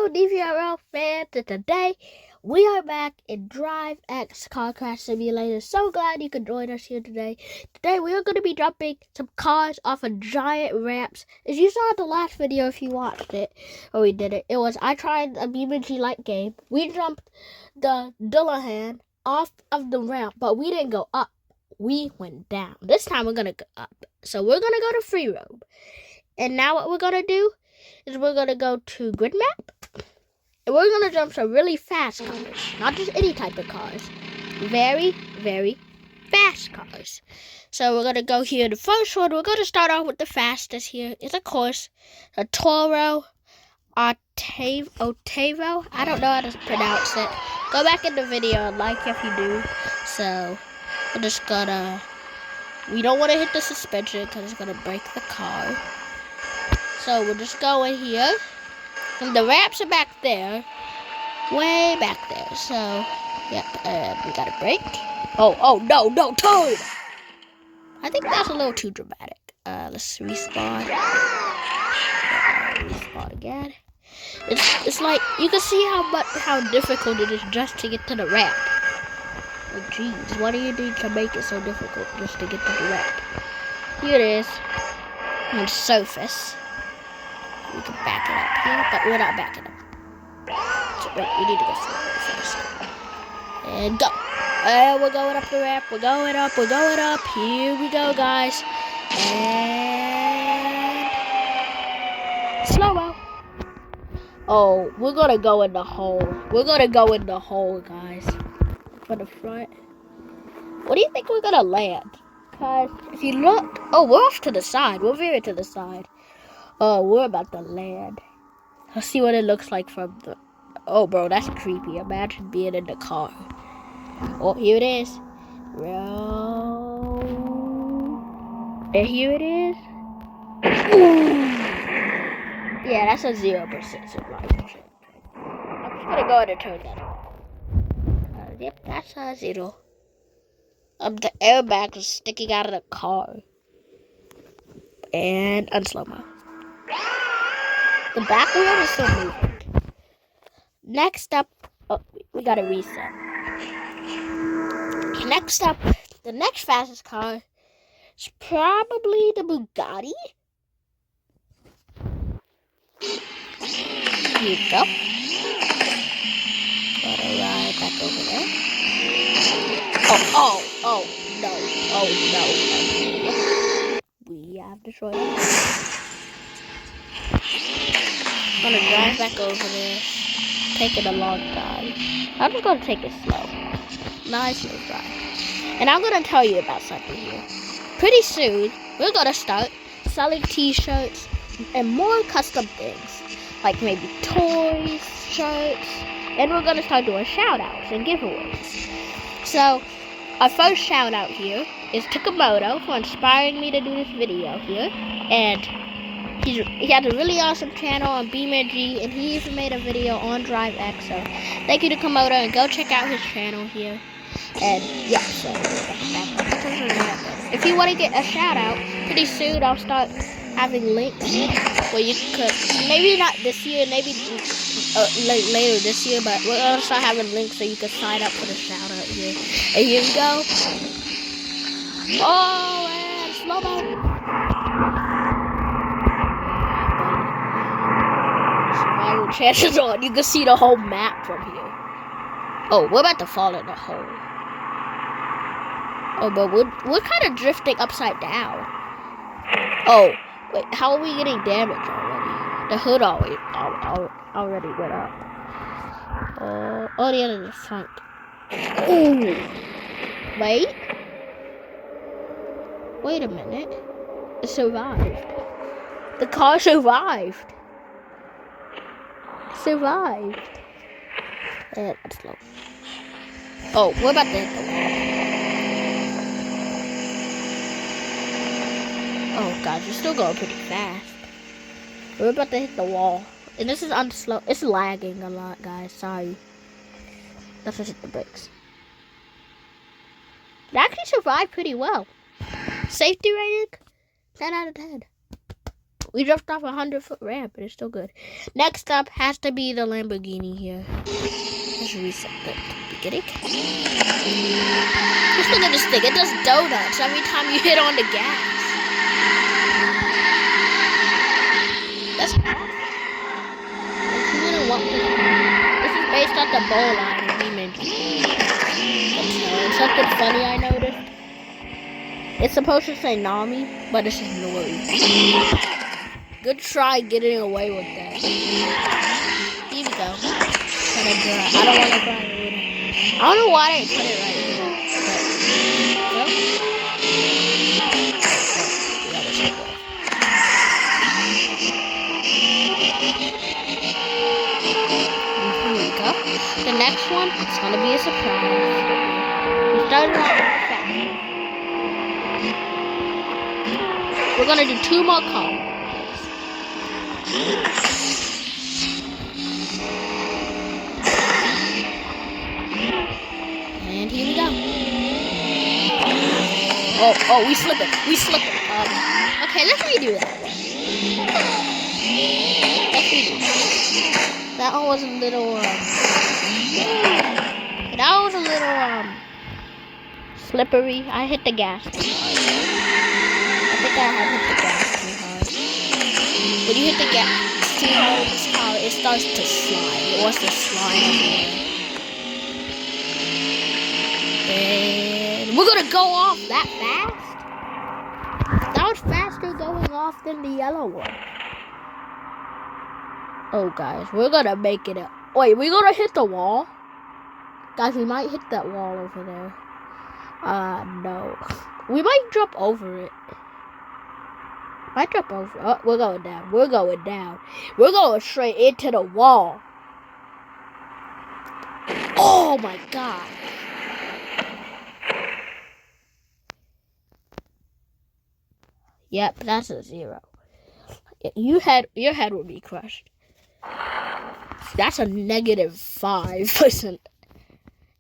Hello, DVRL fans, and today we are back in DriveX Car Crash Simulator. So glad you could join us here today. Today we are going to be jumping some cars off of giant ramps. As you saw in the last video, if you watched it, or we did it, I tried a BMG-like game. We jumped the Dullahan off of the ramp, but we didn't go up. We went down. This time we're going to go up. So we're going to go to free roam. And now what we're going to do is we're going to go to grid map. And we're going to jump some really fast cars. Not just any type of cars. Very, very fast cars. So we're going to go here. The first one, we're going to start off with the fastest here. It's, of course, a Toro Otavo. I don't know how to pronounce it. Go back in the video and like if you do. So we're just going to... We don't want to hit the suspension because it's going to break the car. So we're just going here. And the ramps are back there. Way back there. So, yep. We got a brake. Oh, no, turn! I think that's a little too dramatic. Let's respawn. Respawn again. It's like, you can see how difficult it is just to get to the ramp. Like, geez, what do you do to make it so difficult just to get to the ramp? Here it is. On surface. We can back it up here, but we're not backing up. So, wait, we need to go forward first. And go. And we're going up the ramp. We're going up. Here we go, guys. And slow-mo. Oh, we're going to go in the hole. Guys. For the front. What do you think we're going to land? Because if you look... Oh, we're off to the side. We're veering to the side. Oh, we're about to land. Let's see what it looks like from the... Oh, bro, that's creepy. Imagine being in the car. Oh, here it is. And here it is. Ooh. Yeah, that's a 0% survival rate. I'm just gonna go ahead and turn that on. Yep, that's a 0. The airbag is sticking out of the car. And unslow-mo. The back wheel is still moving. Next up, we gotta reset. Next up, the next fastest car is probably the Bugatti. Here you go. Gotta ride back over there. Oh, no. We have destroyed it. I'm gonna drive back over there. Taking a long time. I'm just gonna take it slow. Nice little drive. And I'm gonna tell you about something here. Pretty soon, we're gonna start selling t-shirts and more custom things. Like maybe toys, shirts. And we're gonna start doing shout-outs and giveaways. So, our first shout-out here is to Komodo for inspiring me to do this video here. And he has a really awesome channel on BMG, and he even made a video on DriveX. So thank you to Komodo, and go check out his channel here. And yeah, so if you want to get a shout out, pretty soon I'll start having links where you could, maybe not this year, maybe later this year, but we're gonna start having links so you can sign up for the shout out here. And here we go. Oh, and slow-mo. Chances on you can see the whole map from here. Oh, we're about to fall in the hole. Oh, but we're kind of drifting upside down. Oh, wait, how are we getting damage already? The hood already went up. Oh, the other is the front. Ooh. Wait a minute. It survived. The car survived. Survived. And it's slow. Oh, we're about to hit the wall. Oh god, you're still going pretty fast. We're about to hit the wall. And this is unslow. It's lagging a lot, guys. Sorry. Let's just hit the brakes. It actually survived pretty well. Safety rating, 10 out of 10. We dropped off a 100-foot ramp, but it's still good. Next up has to be the Lamborghini here. Let's reset the beginning. Just look at this thing. It does donuts every time you hit on the gas. That's awesome. You wouldn't want this. This is based on the bow line and we mentioned. And something funny I noticed. It's supposed to say Nami, but it's just Nori. Good try getting away with that. Here we go. I don't want to drive it. I don't know why they put it right here. But, here we go. The next one, it's going to be a surprise. We started off with the factory. We're going to do 2 more calls. And here we go. Oh, we slipped it. Okay, let's redo that. That one was a little, slippery. I hit the gas too hard. I think I had hit the gas too hard. When you hit the gas too hard in this car, it starts to slide. It wants to slide everywhere. And we're gonna go off that fast? That was faster going off than the yellow one. Oh, guys, we're gonna make it up. Wait, we're gonna hit the wall? Guys, we might hit that wall over there. No. We might jump over it. Oh, we're going down. We're going straight into the wall. Oh, my God. Yep, that's a 0. Your head would be crushed. That's a -5%.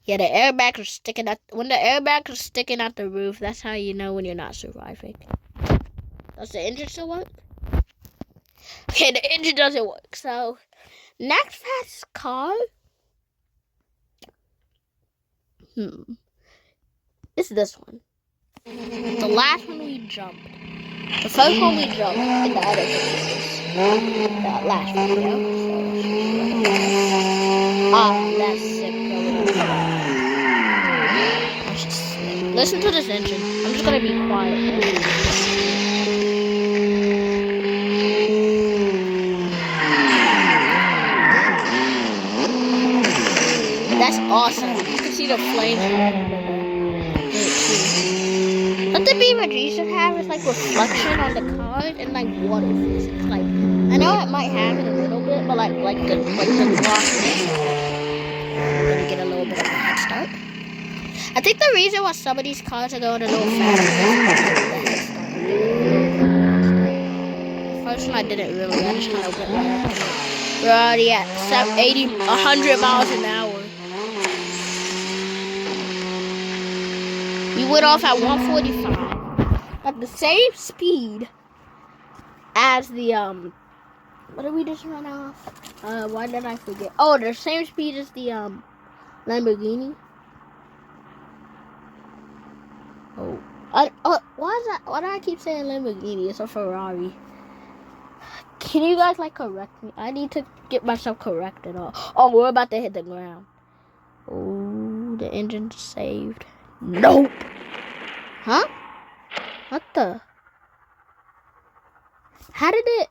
Yeah, the airbags are sticking out. When the airbags are sticking out the roof, that's how you know when you're not surviving. Does the engine still work? Okay, the engine doesn't work. So, next fast car. It's this one. The last one we jumped. The first one we jumped in the other videos. The last video. That's sick. Listen to this engine. I'm just gonna be quiet. That's awesome. You can see the flames right under there. What the BMG should have is like reflection on the card and like water physics. Like I know it might have it a little bit, but like the glossy. We're gonna get a little bit of a head start. I think the reason why some of these cars are going a little faster is first one I didn't really. I just kind of went like we're already at 100 miles an hour. We went off at 145 at the same speed as the what did we just run off? Why did I forget? Oh, the same speed as the Lamborghini. Oh, why is that? Why do I keep saying Lamborghini? It's a Ferrari. Can you guys like correct me? I need to get myself corrected. Oh, we're about to hit the ground. Oh, the engine's saved. Nope. Huh? What the? How did it?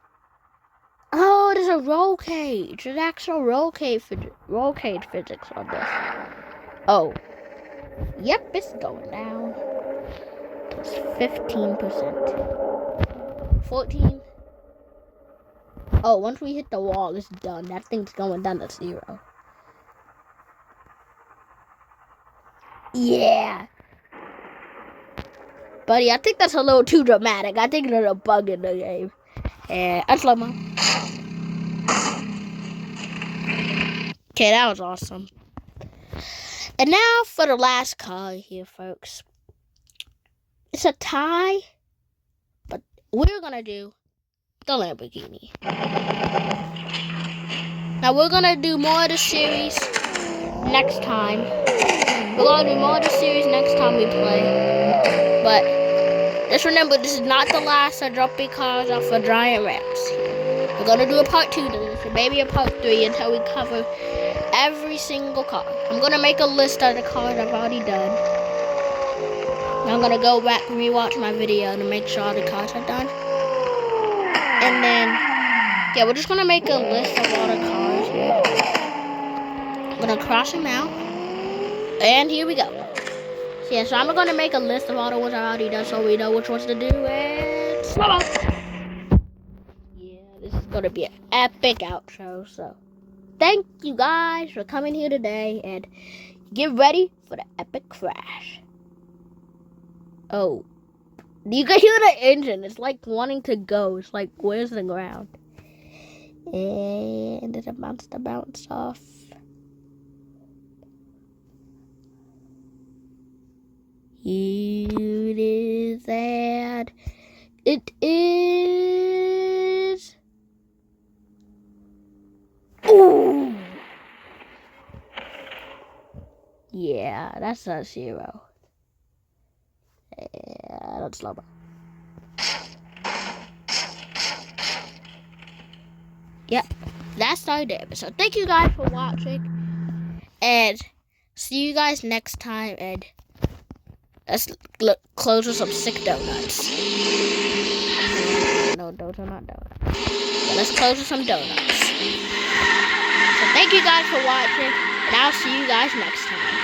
Oh, there's a roll cage. There's actual roll cage physics on this. Oh. Yep, it's going down. It's 15%. 14. Oh, once we hit the wall, it's done. That thing's going down to 0. Yeah. Buddy, I think that's a little too dramatic. I think there's a bug in the game. And that's slow mo. Okay, that was awesome. And now for the last car here, folks. It's a tie, but we're gonna do the Lamborghini. Now we're gonna do more of the series next time. We're gonna do more of the series next time we play. But just remember, this is not the last of dropping cars off of giant ramps. We're gonna do a part 2 to this, or maybe a part 3 until we cover every single car. I'm gonna make a list of the cars I've already done. I'm gonna go back and rewatch my video to make sure all the cars are done. And then, yeah, we're just gonna make a list of all the cars here. I'm gonna cross them out. And here we go. So, yeah, so I'm gonna make a list of all the ones I already done so we know which ones to do. And slow. Yeah, this is gonna be an epic outro. So, thank you guys for coming here today. And get ready for the epic crash. Oh. You can hear the engine. It's like wanting to go. It's like, where's the ground? And it's about to bounce off. Here it is, and it is. Ooh. Yeah, that's a 0. Yeah, that's slow. Yep, that's our day. So thank you guys for watching, and see you guys next time. And let's close with some sick donuts. No, those are not donuts. But let's close with some donuts. So thank you guys for watching, and I'll see you guys next time.